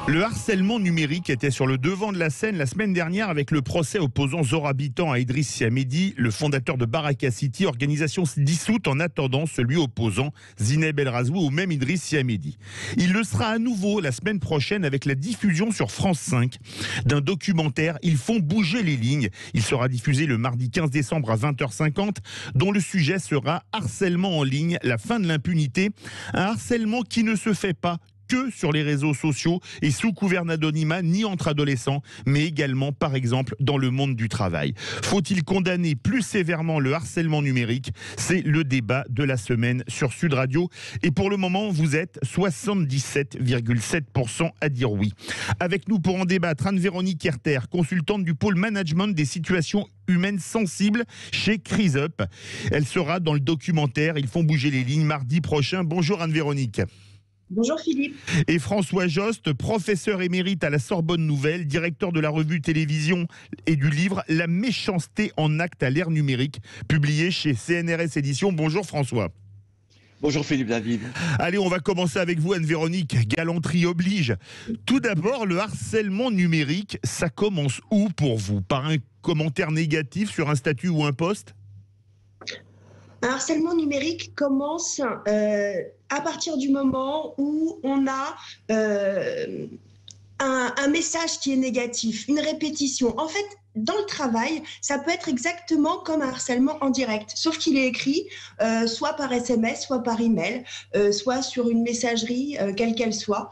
Le harcèlement numérique était sur le devant de la scène la semaine dernière avec le procès opposant Zora-Bitan à Idriss Siamedi, le fondateur de Baraka City, organisation dissoute en attendant celui opposant Zineb El Razou ou même Idriss Siamedi. Il le sera à nouveau la semaine prochaine avec la diffusion sur France 5 d'un documentaire « Ils font bouger les lignes ». Il sera diffusé le mardi 15 décembre à 20h50 dont le sujet sera « Harcèlement en ligne, la fin de l'impunité ». Un harcèlement qui ne se fait pas que sur les réseaux sociaux et sous couvert d'anonymat, ni entre adolescents, mais également, par exemple, dans le monde du travail. Faut-il condamner plus sévèrement le harcèlement numérique? C'est le débat de la semaine sur Sud Radio. Et pour le moment, vous êtes 77,7% à dire oui. Avec nous pour en débattre, Anne-Véronique Herter, consultante du pôle management des situations humaines sensibles chez CriseUp. Elle sera dans le documentaire « Ils font bouger les lignes » mardi prochain. Bonjour Anne-Véronique. Bonjour Philippe. Et François Jost, professeur émérite à la Sorbonne Nouvelle, directeur de la revue télévision et du livre « La méchanceté en acte à l'ère numérique », publié chez CNRS Éditions. Bonjour François. Bonjour Philippe David. Allez, on va commencer avec vous Anne-Véronique, galanterie oblige. Tout d'abord, le harcèlement numérique, ça commence où pour vous? Par un commentaire négatif sur un statut ou un post? Un harcèlement numérique commence à partir du moment où on a un message qui est négatif, une répétition. En fait, dans le travail, ça peut être exactement comme un harcèlement en direct, sauf qu'il est écrit soit par SMS, soit par email, soit sur une messagerie, quelle qu'elle soit,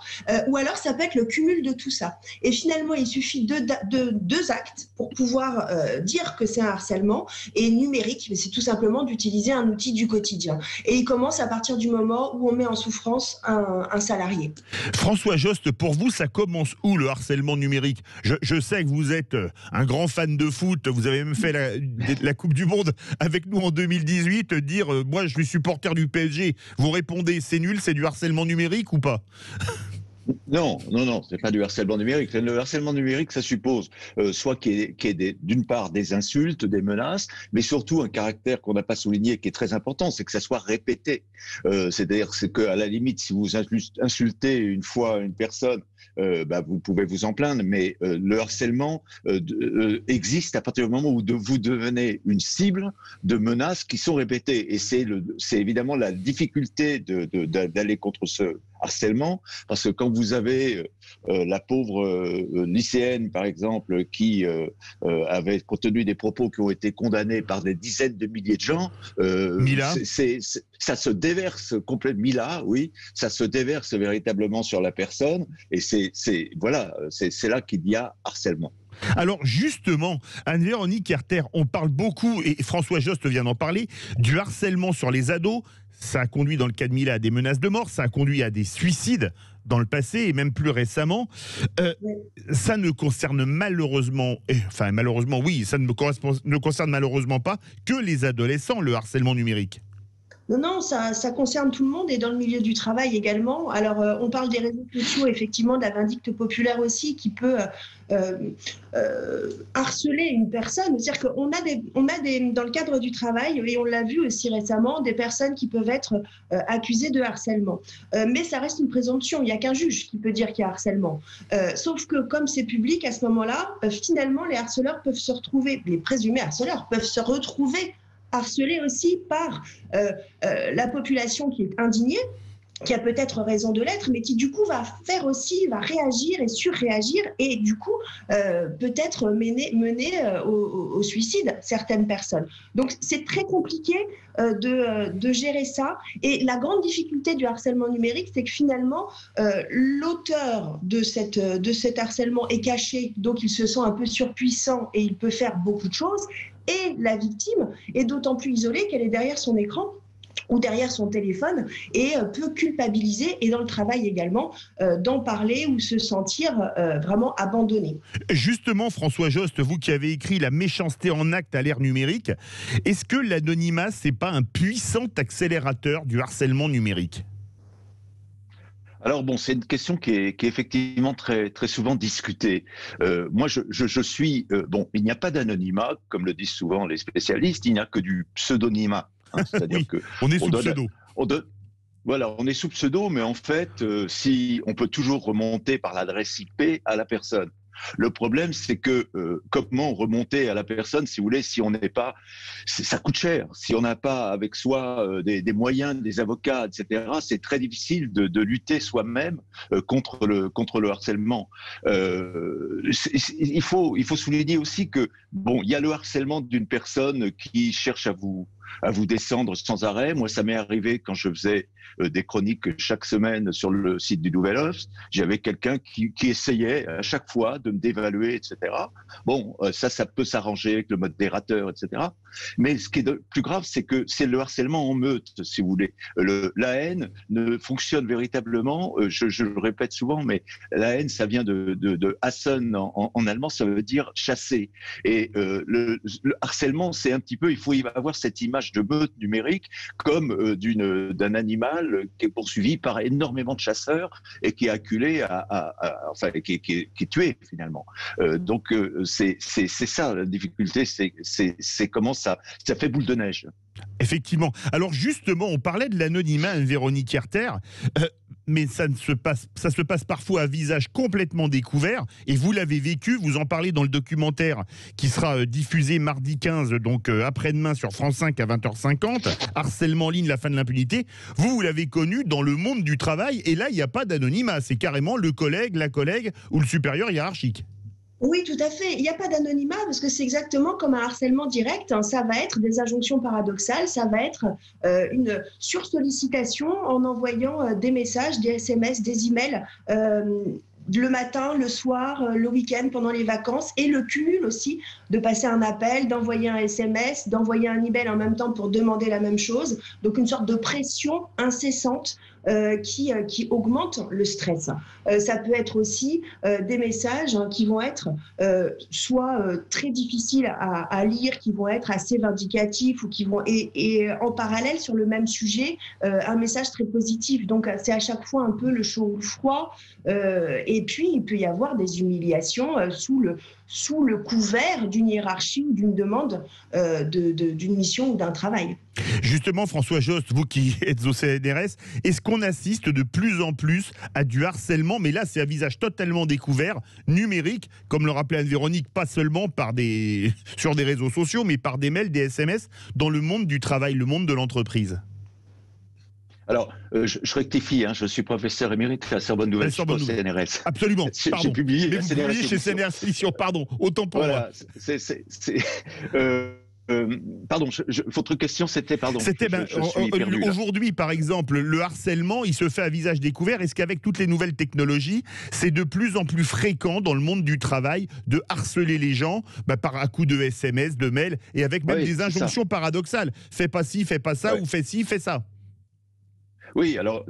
ou alors ça peut être le cumul de tout ça. Et finalement, il suffit de deux actes pour pouvoir dire que c'est un harcèlement. Et numérique, c'est tout simplement d'utiliser un outil du quotidien. Et il commence à partir du moment où on met en souffrance un salarié. François Jost, pour vous, ça commence où le harcèlement numérique? Je sais que vous êtes un grand fan de foot, vous avez même fait la Coupe du Monde avec nous en 2018, dire moi je suis supporter du PSG, vous répondez c'est nul, c'est du harcèlement numérique ou pas? Non, c'est pas du harcèlement numérique. Le harcèlement numérique, ça suppose soit qu'il y ait d'une part des insultes, des menaces, mais surtout un caractère qu'on n'a pas souligné qui est très important, c'est que ça soit répété. C'est-à-dire qu'à la limite, si vous insultez une fois une personne, vous pouvez vous en plaindre, mais le harcèlement existe à partir du moment où vous devenez une cible de menaces qui sont répétées. Et c'est évidemment la difficulté d'aller contre ce harcèlement, parce que quand vous avez la pauvre lycéenne, par exemple, qui avait contenu des propos qui ont été condamnés par des dizaines de milliers de gens, Mila, ça se déverse complètement. Mila, oui, ça se déverse véritablement sur la personne, et c'est là qu'il y a harcèlement. Alors justement, Anne-Véronique Herter, on parle beaucoup, et François Jost vient d'en parler, du harcèlement sur les ados. Ça a conduit dans le cas de Mila à des menaces de mort, ça a conduit à des suicides dans le passé et même plus récemment. Ça ne concerne malheureusement, oui, ça ne concerne malheureusement pas que les adolescents, le harcèlement numérique. Non, ça concerne tout le monde et dans le milieu du travail également. Alors, on parle des réseaux sociaux, effectivement, de la vindicte populaire aussi, qui peut harceler une personne. C'est-à-dire qu'on a dans le cadre du travail, et on l'a vu aussi récemment, des personnes qui peuvent être accusées de harcèlement. Mais ça reste une présomption. Il n'y a qu'un juge qui peut dire qu'il y a harcèlement. Sauf que comme c'est public, à ce moment-là, finalement, les harceleurs peuvent se retrouver, les présumés harceleurs peuvent se retrouver harcelé aussi par la population qui est indignée, qui a peut-être raison de l'être, mais qui du coup va réagir et surréagir et du coup peut-être mener au suicide certaines personnes. Donc c'est très compliqué de gérer ça. Et la grande difficulté du harcèlement numérique, c'est que finalement l'auteur de cet harcèlement est caché, donc il se sent un peu surpuissant et il peut faire beaucoup de choses. Et la victime est d'autant plus isolée qu'elle est derrière son écran ou derrière son téléphone et peut culpabiliser, et dans le travail également, d'en parler ou se sentir vraiment abandonné. Justement, François Jost, vous qui avez écrit « La méchanceté en acte à l'ère numérique », est-ce que l'anonymat, c'est pas un puissant accélérateur du harcèlement numérique ? Alors bon, c'est une question qui est effectivement très très souvent discutée. Moi, je suis il n'y a pas d'anonymat, comme le disent souvent les spécialistes. Il n'y a que du pseudonymat. Hein, c'est-à-dire oui, que on est sous pseudo. Voilà, on est sous pseudo, mais en fait, si on peut toujours remonter par l'adresse IP à la personne. Le problème, c'est que comment remonter à la personne, si vous voulez, si on n'est pas, ça coûte cher. Si on n'a pas avec soi des moyens, des avocats, etc., c'est très difficile de lutter soi-même contre le harcèlement. Il faut souligner aussi que bon, il y a le harcèlement d'une personne qui cherche à vous descendre sans arrêt. Moi, ça m'est arrivé quand je faisais des chroniques chaque semaine sur le site du Nouvel Obs. J'avais quelqu'un qui essayait à chaque fois de me dévaluer, etc. Bon, ça peut s'arranger avec le modérateur, etc. Mais ce qui est plus grave, c'est que c'est le harcèlement en meute, si vous voulez. La haine ne fonctionne véritablement, je le répète souvent, mais la haine, ça vient de hassen en allemand, ça veut dire chasser. Et le harcèlement, c'est un petit peu, il faut y avoir cette image de meute numérique comme d'un animal qui est poursuivi par énormément de chasseurs et qui est acculé enfin, qui est tué finalement. Donc c'est ça la difficulté, c'est comment ça fait boule de neige. Effectivement. Alors justement, on parlait de l'anonymat, Véronique Herter, mais ça se passe parfois à visage complètement découvert, et vous l'avez vécu, vous en parlez dans le documentaire qui sera diffusé mardi 15, donc après-demain sur France 5 à 20h50, harcèlement en ligne, la fin de l'impunité. Vous l'avez connu dans le monde du travail, et là, il n'y a pas d'anonymat, c'est carrément le collègue, la collègue ou le supérieur hiérarchique. Oui, tout à fait. Il n'y a pas d'anonymat parce que c'est exactement comme un harcèlement direct. Ça va être des injonctions paradoxales, ça va être une sursollicitation en envoyant des messages, des SMS, des emails le matin, le soir, le week-end, pendant les vacances, et le cumul aussi de passer un appel, d'envoyer un SMS, d'envoyer un email en même temps pour demander la même chose. Donc une sorte de pression incessante qui augmente le stress. Ça peut être aussi des messages qui vont être soit très difficiles à lire, qui vont être assez vindicatifs ou qui vont et en parallèle sur le même sujet un message très positif. Donc c'est à chaque fois un peu le chaud ou le froid. Et puis il peut y avoir des humiliations sous le couvert d'une hiérarchie ou d'une demande d'une mission ou d'un travail. Justement, François Jost, vous qui êtes au CNRS, est-ce qu'on assiste de plus en plus à du harcèlement, mais là c'est un visage totalement découvert, numérique, comme le rappelait Anne-Véronique, pas seulement sur des réseaux sociaux, mais par des mails, des SMS, dans le monde du travail, le monde de l'entreprise? Alors, je rectifie, je suis professeur émérite à la Sorbonne Nouvelle, je suis pas au CNRS. Absolument, pardon. J'ai publié mais vous publiez chez CNRS Éditions, pardon, autant pour moi. Pardon, votre question c'était, pardon. C'était aujourd'hui, par exemple, le harcèlement, il se fait à visage découvert. Est-ce qu'avec toutes les nouvelles technologies, c'est de plus en plus fréquent dans le monde du travail de harceler les gens par un coup de SMS, de mail, et avec même des injonctions paradoxales. Fais pas ci, fais pas ça, ou fais ci, fais ça. Oui, alors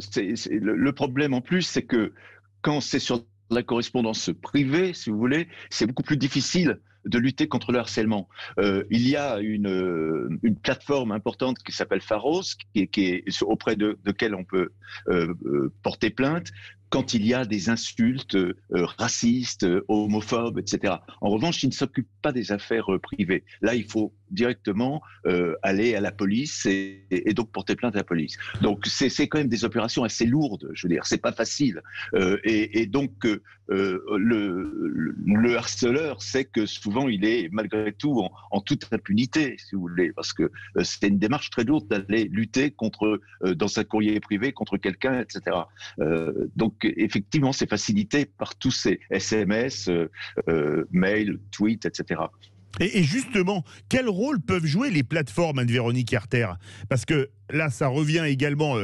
le problème en plus, c'est que quand c'est sur la correspondance privée, si vous voulez, c'est beaucoup plus difficile de lutter contre le harcèlement. Il y a une plateforme importante qui s'appelle Pharos, qui est auprès de laquelle on peut porter plainte quand il y a des insultes racistes, homophobes, etc. En revanche, il ne s'occupe pas des affaires privées. Là, il faut directement aller à la police et donc porter plainte à la police. Donc, c'est quand même des opérations assez lourdes, je veux dire, c'est pas facile. Et donc, le harceleur sait que souvent, il est malgré tout en toute impunité, si vous voulez, parce que c'est une démarche très lourde d'aller lutter dans un courrier privé contre quelqu'un, etc. Donc, effectivement, c'est facilité par tous ces SMS, mails, tweets, etc. Et justement, quel rôle peuvent jouer les plateformes, Anne-Véronique Herter? Parce que là, ça revient également...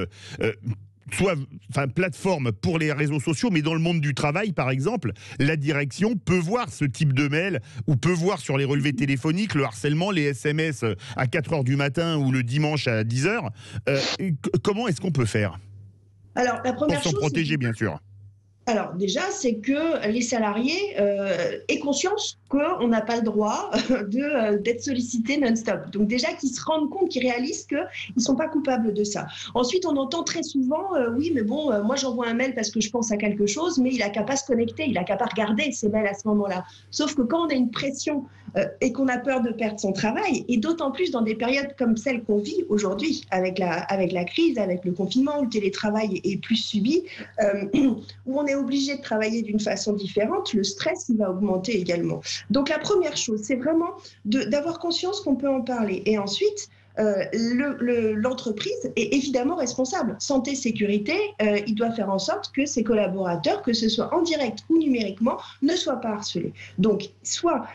plateforme pour les réseaux sociaux, mais dans le monde du travail, par exemple, la direction peut voir ce type de mail ou peut voir sur les relevés téléphoniques le harcèlement, les SMS à 4h du matin ou le dimanche à 10h. Comment est-ce qu'on peut faire? Alors, la première pour s'en protéger, bien sûr. Alors déjà, c'est que les salariés aient conscience qu'on n'a pas le droit d'être sollicités non-stop. Donc déjà, qu'ils se rendent compte, qu'ils réalisent qu'ils ne sont pas coupables de ça. Ensuite, on entend très souvent, oui, mais bon, moi j'envoie un mail parce que je pense à quelque chose, mais il n'a qu'à pas se connecter, il n'a qu'à pas regarder ces mails à ce moment-là. Sauf que quand on a une pression et qu'on a peur de perdre son travail, et d'autant plus dans des périodes comme celle qu'on vit aujourd'hui, avec la crise, avec le confinement, où le télétravail est plus subi, où on est obligé de travailler d'une façon différente, le stress il va augmenter également. Donc la première chose, c'est vraiment d'avoir conscience qu'on peut en parler. Et ensuite, l'entreprise est évidemment responsable. Santé, sécurité, il doit faire en sorte que ses collaborateurs, que ce soit en direct ou numériquement, ne soient pas harcelés. Donc, soit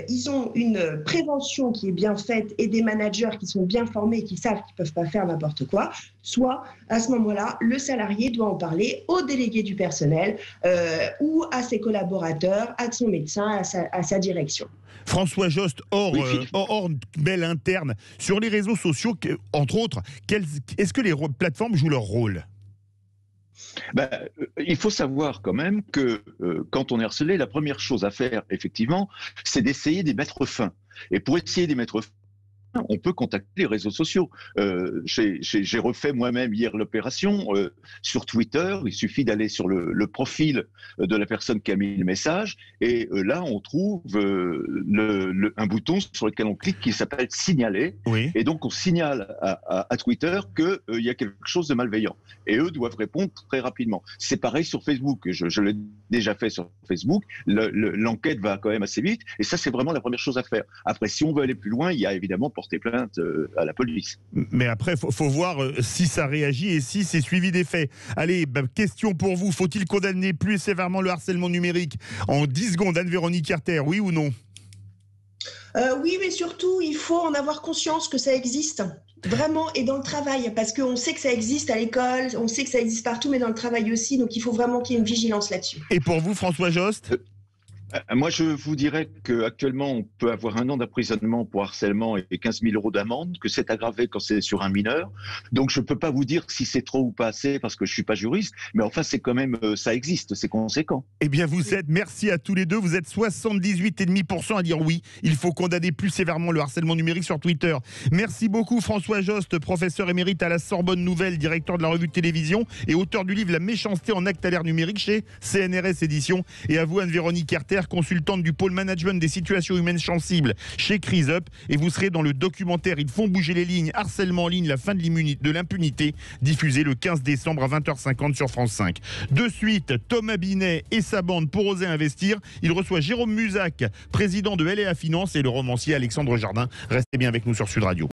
ils ont une prévention qui est bien faite et des managers qui sont bien formés et qui savent qu'ils ne peuvent pas faire n'importe quoi, soit à ce moment-là, le salarié doit en parler au délégué du personnel ou à ses collaborateurs, à son médecin, à sa direction. François Jost, hors belle interne, sur les réseaux sociaux, entre autres, est-ce que les plateformes jouent leur rôle ? Il faut savoir quand même que quand on est harcelé, la première chose à faire, effectivement, c'est d'essayer d'y mettre fin. Et pour essayer d'y mettre fin, on peut contacter les réseaux sociaux. J'ai refait moi-même hier l'opération sur Twitter. Il suffit d'aller sur le profil de la personne qui a mis le message et là on trouve un bouton sur lequel on clique qui s'appelle signaler. Oui. Et donc on signale à Twitter qu'il y a quelque chose de malveillant. Et eux doivent répondre très rapidement. C'est pareil sur Facebook. Je l'ai déjà fait sur Facebook. L'enquête va quand même assez vite. Et ça, c'est vraiment la première chose à faire. Après, si on veut aller plus loin, il y a évidemment porter plainte à la police. Mais après, faut voir si ça réagit et si c'est suivi des faits. Allez, question pour vous. Faut-il condamner plus sévèrement le harcèlement numérique ? En 10 secondes, Anne-Véronique Carter, oui ou non ? Oui, mais surtout, il faut en avoir conscience que ça existe. Vraiment, et dans le travail, parce qu'on sait que ça existe à l'école, on sait que ça existe partout, mais dans le travail aussi, donc il faut vraiment qu'il y ait une vigilance là-dessus. Et pour vous, François Jost ? Moi, je vous dirais qu'actuellement, on peut avoir 1 an d'emprisonnement pour harcèlement et 15 000 € d'amende, que c'est aggravé quand c'est sur un mineur. Donc, je ne peux pas vous dire si c'est trop ou pas assez parce que je ne suis pas juriste, mais enfin, c'est quand même, ça existe, c'est conséquent. Eh bien, merci à tous les deux, vous êtes 78,5% à dire oui, il faut condamner plus sévèrement le harcèlement numérique sur Twitter. Merci beaucoup François Jost, professeur émérite à la Sorbonne Nouvelle, directeur de la revue de télévision et auteur du livre La méchanceté en acte à l'ère numérique chez CNRS Éditions. Et à vous Anne-Véronique Carter, consultante du pôle management des situations humaines sensibles chez CRISUP, et vous serez dans le documentaire Ils font bouger les lignes, harcèlement en ligne, la fin de l'impunité, diffusé le 15 décembre à 20h50 sur France 5. De suite, Thomas Binet et sa bande pour oser investir. Il reçoit Jérôme Musac, président de LA Finance, et le romancier Alexandre Jardin. Restez bien avec nous sur Sud Radio.